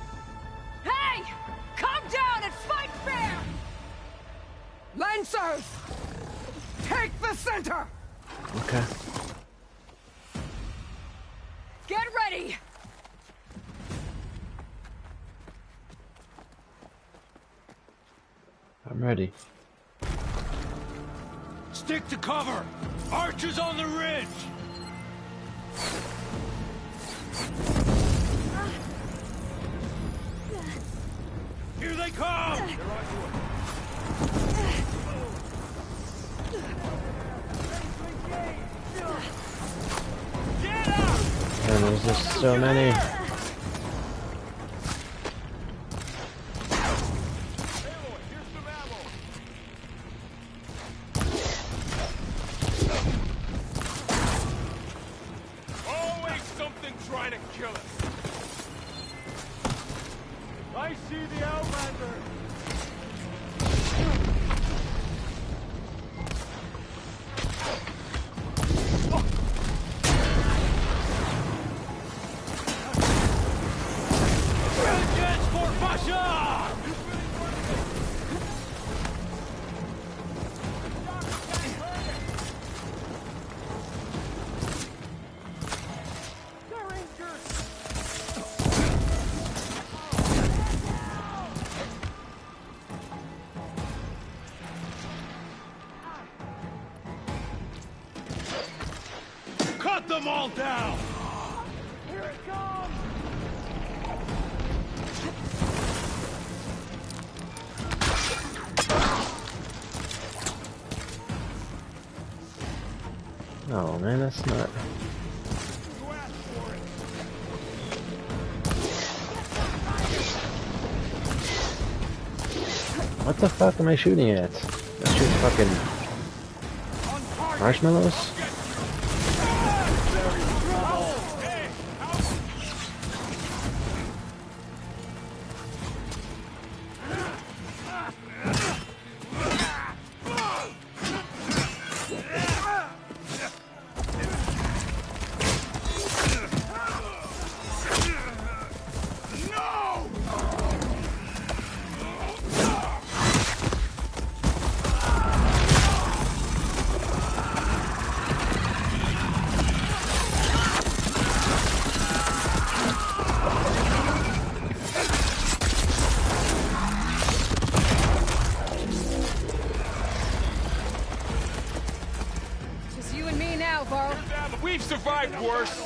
Hey! Calm down and fight fair! Lancers! Take the center! Okay. Get ready! I'm ready. Stick to cover! Archers on the ridge! Here they come! And there's just so many. Always something trying to kill us. I see the Outlander! Vengeance for Pasha! Cut them all down! Here it comes! Oh man, that's not. What the fuck am I shooting at? I'm shooting fucking marshmallows? Just you and me now, Varl. We've survived worse.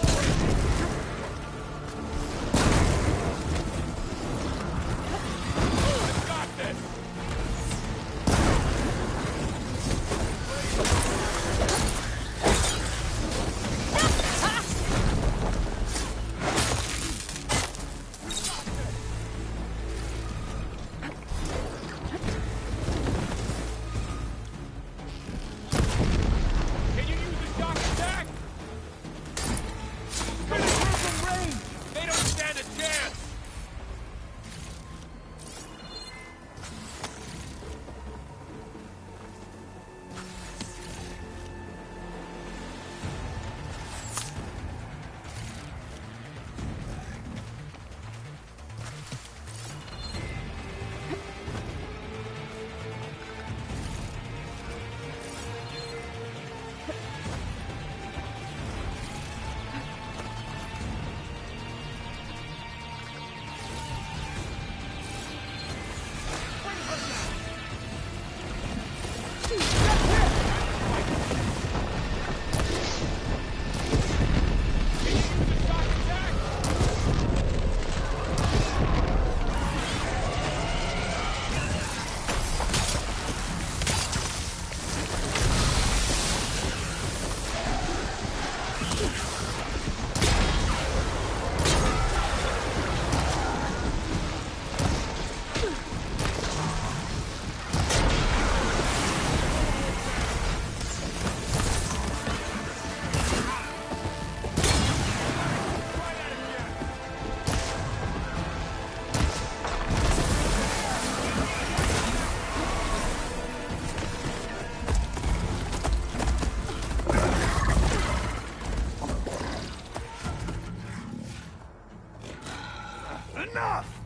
Enough!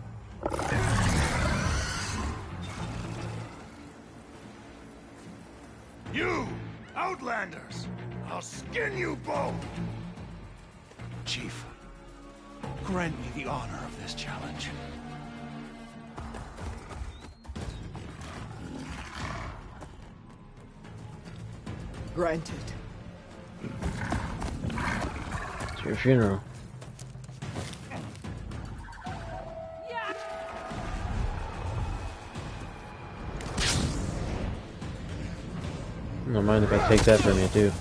You, Outlanders! I'll skin you both! Chief, grant me the honor of this challenge. Granted. It's your funeral. Don't mind if I take that from you too.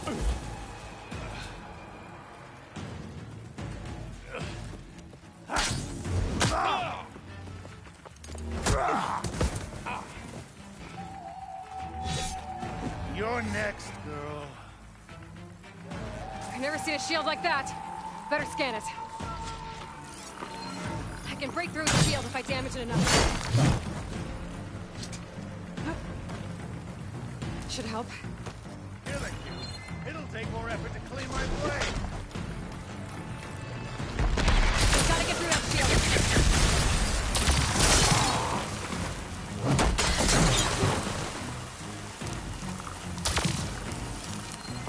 You're next, girl. I've never seen a shield like that. Better scan it. I can break through the shield if I damage it enough. Should help. Killing you. It'll take more effort to clean my blade. Gotta get through that shield.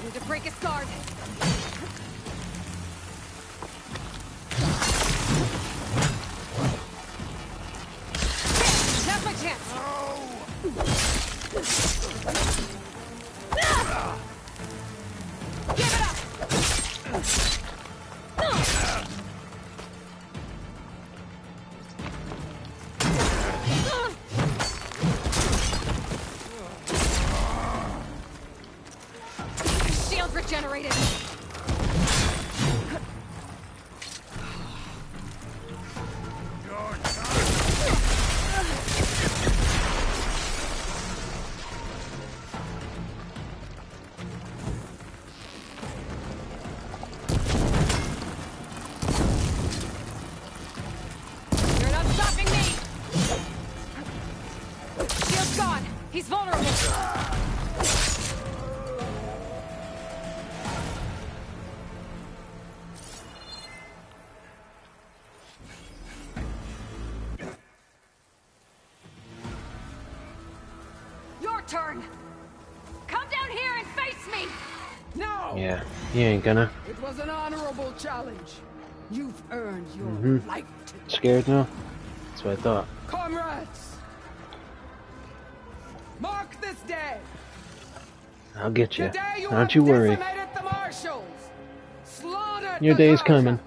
Need to break his guard. Now's my chance. Give it up. Shield shield regenerated. You're not stopping me! Shield's gone. He's vulnerable. Your turn. Come down here and face me. No! Yeah, he ain't gonna. It was an honorable challenge. You've earned your life today. Scared now? That's what I thought. Comrades! Mark this day. I'll get you. Today you Don't you worry. decimated the marshals. Slaughtered Your the day's Carja. coming.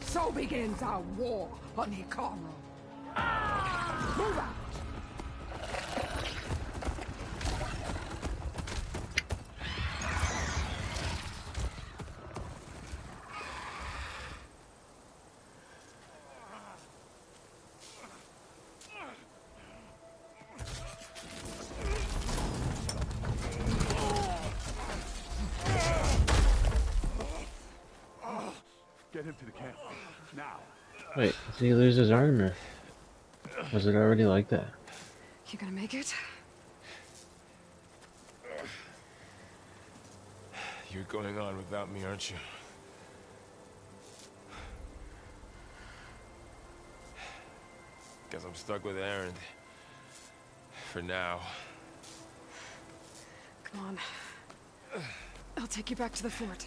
So begins our war on Hikaru. Move out. Get him to the camp. Now. Wait, did he lose his arm or was it already like that? You gonna make it? You're going on without me, aren't you? Guess I'm stuck with Aaron. For now. Come on. I'll take you back to the fort.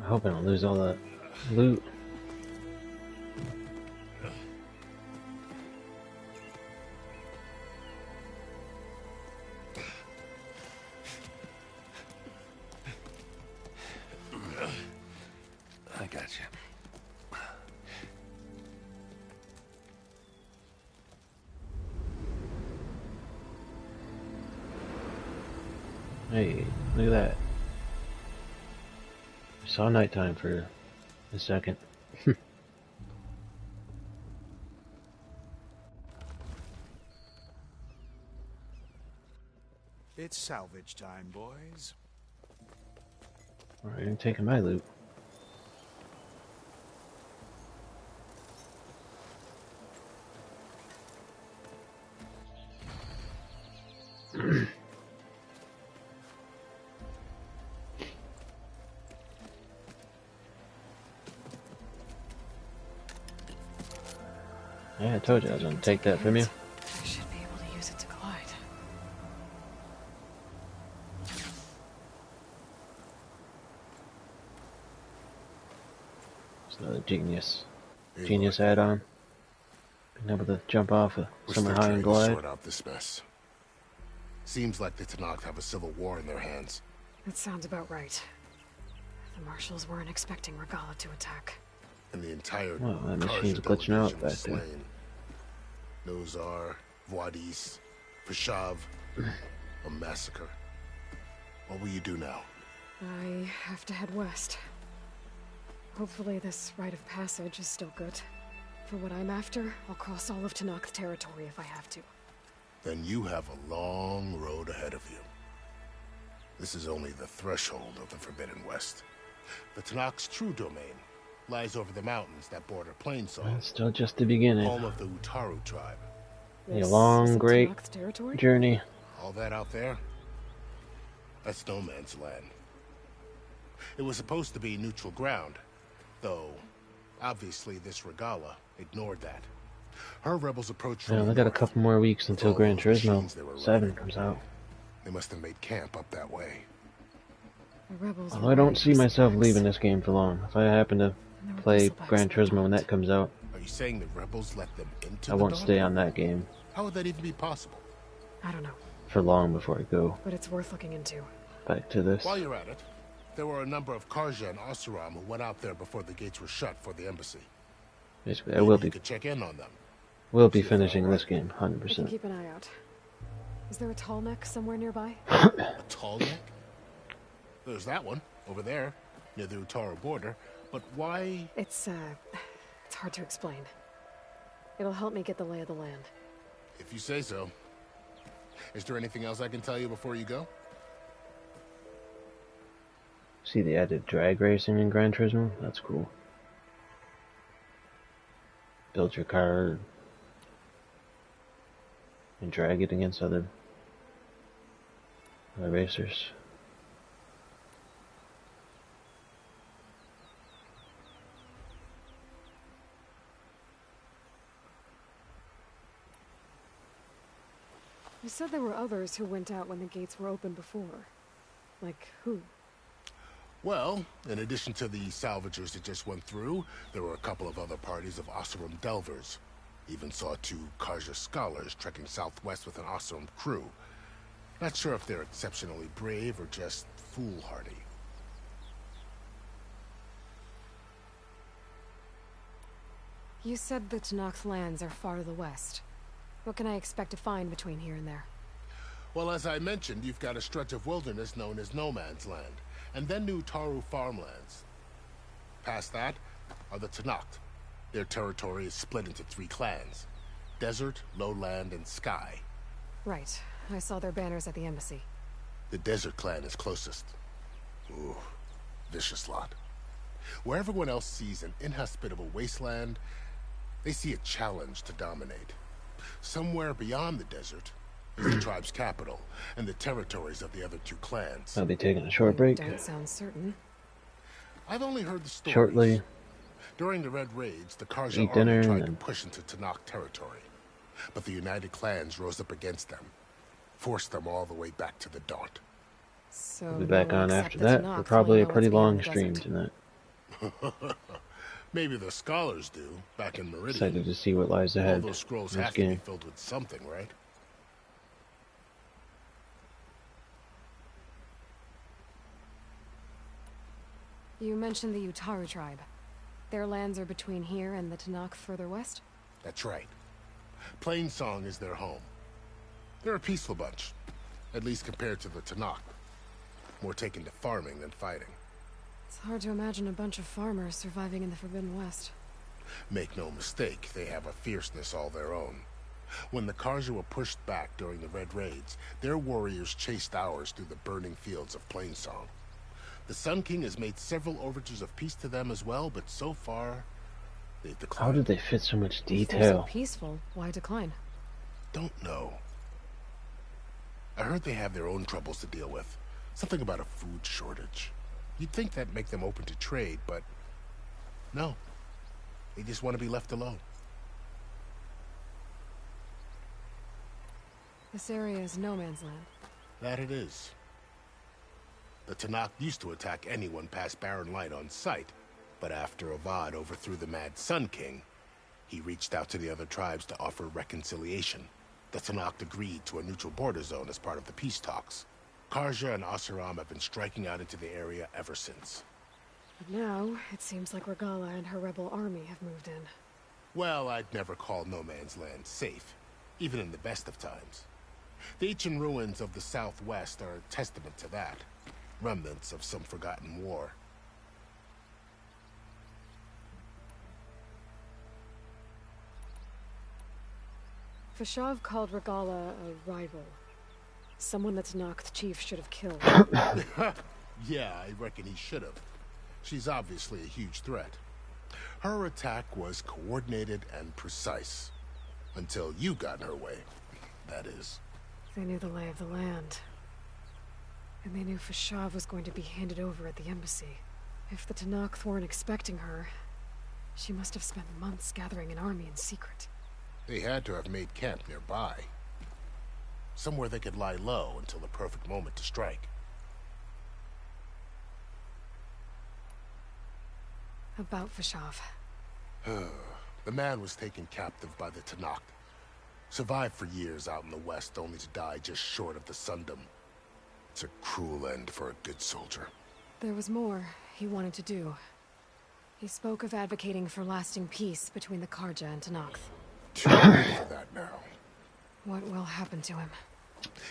I hope I don't lose all that loot. I got you. Hey, look at that. I saw nighttime for a second. It's salvage time, boys. Alright, I'm taking my loot. Yeah, I told you I was gonna take that from you. I should be able to use it to glide. It's another genius add-on. Being able to jump off of We're somewhere still high and trying to glide. sort out this mess. Seems like the Tanakh have a civil war in their hands. That sounds about right. The marshals weren't expecting Regala to attack. And the entire Wow, that machine's Carja glitching out delegation back was there. slain. Nozar, Wadis, Peshav, a massacre. What will you do now? I have to head west. Hopefully this rite of passage is still good. For what I'm after, I'll cross all of Tanakh territory if I have to. Then you have a long road ahead of you. This is only the threshold of the Forbidden West. The Tanakh's true domain lies over the mountains that border Plainsong, It's still just the beginning. home of the Utaru tribe. A long, great Tanakh's territory? journey. All that out there, that's no man's land. It was supposed to be neutral ground, though obviously this Regala ignored that. Her rebels approached from Yeah, the I got a north. couple more weeks until all Gran those Turismo machines they were 7 running. comes out. They must have made camp up that way. The rebels Although I don't see myself leaving this game for long. If I happen to play Gran Turismo when that comes out, Are you saying the rebels let them into I the won't Dawn? stay on that game How would that even be possible? I don't know, for long before I go but it's worth looking into. back to this. While you're at it, there were a number of Carja and Oseram who went out there before the gates were shut for the embassy. Basically, I will You be could check in on them. We'll be finishing this game, I can 100%. keep an eye out. Is there a tall neck somewhere nearby? A tall neck? There's that one, over there, near the Utara border. But why? It's hard to explain. It'll help me get the lay of the land. If you say so. Is there anything else I can tell you before you go? See the added drag racing in Gran Turismo? That's cool. Build your car and drag it against other racers. You said there were others who went out when the gates were open before. Like who? Well, in addition to the salvagers that just went through, there were a couple of other parties of Oseram delvers. Even saw 2 Karja scholars trekking southwest with an Oseram crew. Not sure if they're exceptionally brave or just foolhardy. You said the Tanakh lands are far to the west. What can I expect to find between here and there? Well, as I mentioned, you've got a stretch of wilderness known as No Man's Land, and then New Taru farmlands. Past that are the Tanakh. Their territory is split into 3 clans: Desert, Lowland, and Sky. Right. I saw their banners at the embassy. The Desert clan is closest. Ooh, vicious lot. Where everyone else sees an inhospitable wasteland, they see a challenge to dominate. Somewhere beyond the desert is the tribe's capital and the territories of the other 2 clans. I'll be taking a short break. Don't sound certain. I've only heard the stories. Shortly. During the Red Raids, the Karja Eat dinner army tried to and push into Tanakh territory, but the united clans rose up against them, forced them all the way back to the Daunt. So We'll be back no one on except after the that. Tanakh For probably a know pretty what's beyond long the stream desert. tonight. Maybe the scholars do, back in Meridian. Excited to see what lies All ahead those scrolls in this have to be game. filled with something, right? You mentioned the Utaru tribe. Their lands are between here and the Tanakh further west? That's right. Plainsong is their home. They're a peaceful bunch, at least compared to the Tanakh. More taken to farming than fighting. It's hard to imagine a bunch of farmers surviving in the Forbidden West. Make no mistake, they have a fierceness all their own. When the Karja were pushed back during the Red Raids, their warriors chased ours through the burning fields of Plainsong. The Sun King has made several overtures of peace to them as well, but so far, they've declined. How did they fit so much If they're so detail? peaceful, why decline? Don't know. I heard they have their own troubles to deal with. Something about a food shortage. You'd think that'd make them open to trade, but no. They just want to be left alone. This area is no man's land. That it is. The Tanakh used to attack anyone past Barren Light on sight, but after Avad overthrew the Mad Sun King, he reached out to the other tribes to offer reconciliation. The Tanakh agreed to a neutral border zone as part of the peace talks. Karja and Oseram have been striking out into the area ever since. But now, it seems like Regala and her rebel army have moved in. Well, I'd never call No Man's Land safe, even in the best of times. The ancient ruins of the Southwest are a testament to that. Remnants of some forgotten war. Fashav called Regala a rival. Someone that's Tanakh chief should have killed. Yeah, I reckon he should have. She's obviously a huge threat. Her attack was coordinated and precise. Until you got in her way, that is. They knew the lay of the land. And they knew Fashav was going to be handed over at the embassy. If the Tanakh weren't expecting her, she must have spent months gathering an army in secret. They had to have made camp nearby. Somewhere they could lie low until the perfect moment to strike. About Fashav. The man was taken captive by the Tanakh. Survived for years out in the west, only to die just short of the Sundom. It's a cruel end for a good soldier. There was more he wanted to do. He spoke of advocating for lasting peace between the Karja and Tanakh. Too late for that now. What will happen to him?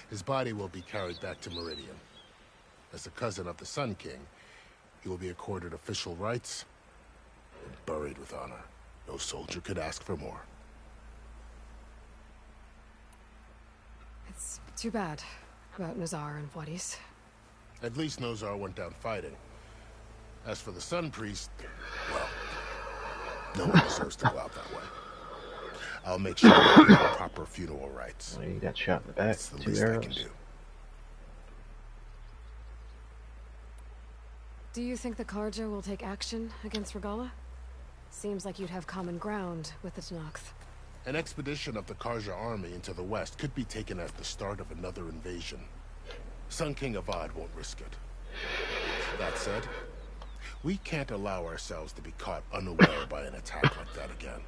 His body will be carried back to Meridian. As a cousin of the Sun King, he will be accorded official rights and buried with honor. No soldier could ask for more. It's too bad about Nazar and Wadis. At least Nozar went down fighting. As for the Sun Priest, well, no one deserves to go out that way. I'll make sure you have proper funeral rites. Well, you got shot in the back. It's the 2 least I arrows. can do. Do you think the Karja will take action against Regala? Seems like you'd have common ground with the Tenakth. An expedition of the Karja army into the west could be taken as the start of another invasion. Sun King Avad won't risk it. That said, we can't allow ourselves to be caught unaware by an attack like that again.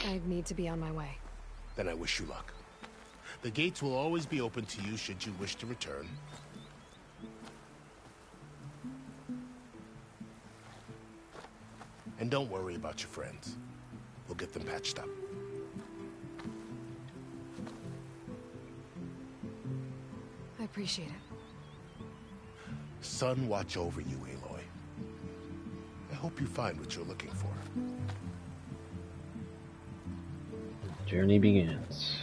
I need to be on my way. Then I wish you luck. The gates will always be open to you should you wish to return. And don't worry about your friends. We'll get them patched up. I appreciate it. Sun watch over you, Aloy. I hope you find what you're looking for. Journey begins.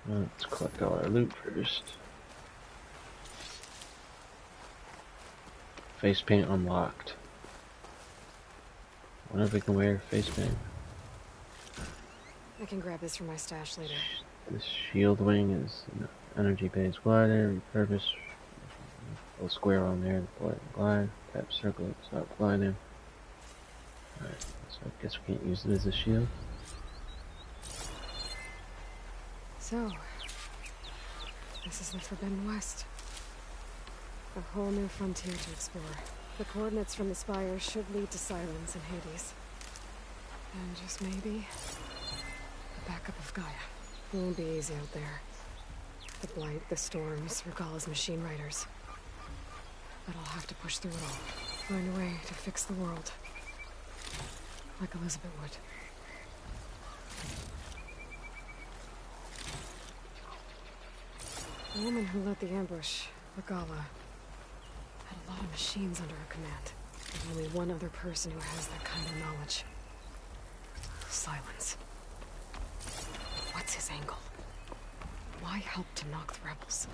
Let's collect all our loot first. Face paint unlocked. Wonder if we can wear face paint. I can grab this from my stash later. This shield wing is an energy-based glider. Repurpose. Little square on there. Glide. Tap circle. Stop gliding. Alright, so I guess we can't use it as a shield. So, this is the Forbidden West. A whole new frontier to explore. The coordinates from the spire should lead to Silence and Hades. And just maybe, the backup of Gaia. It won't be easy out there. The blight, the storms, Regala's machine riders. But I'll have to push through it all. Find a way to fix the world. Like Elizabeth would. The woman who led the ambush, Regala, had a lot of machines under her command. There's only one other person who has that kind of knowledge. Silence. What's his angle? Why help to knock the rebels?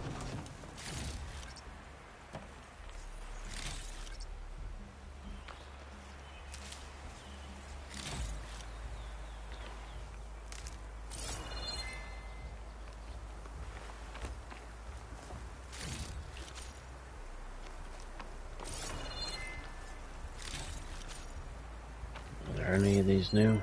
Are any of these new?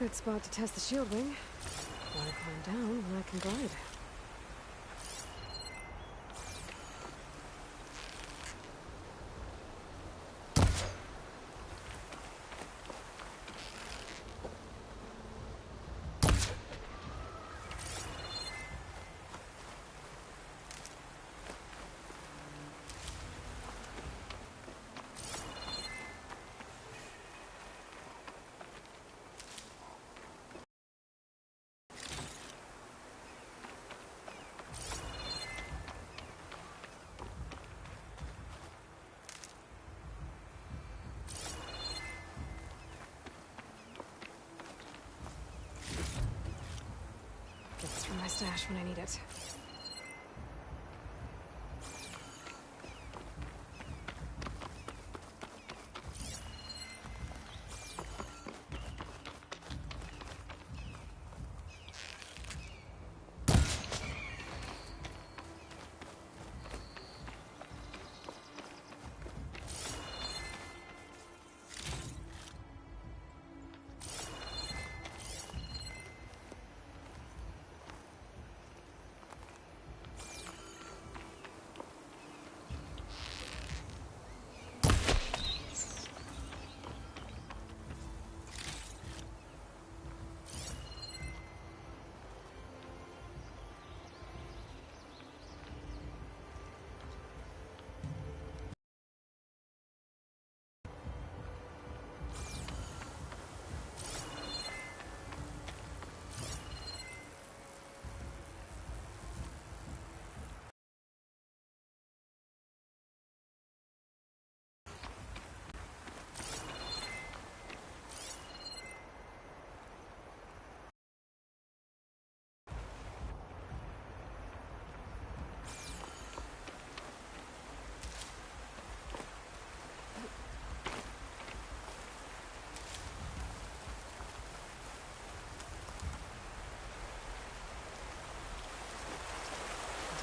Good spot to test the shield wing. Wanna climb down when I can glide. Gets from my stash when I need it.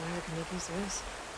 I can make use of this.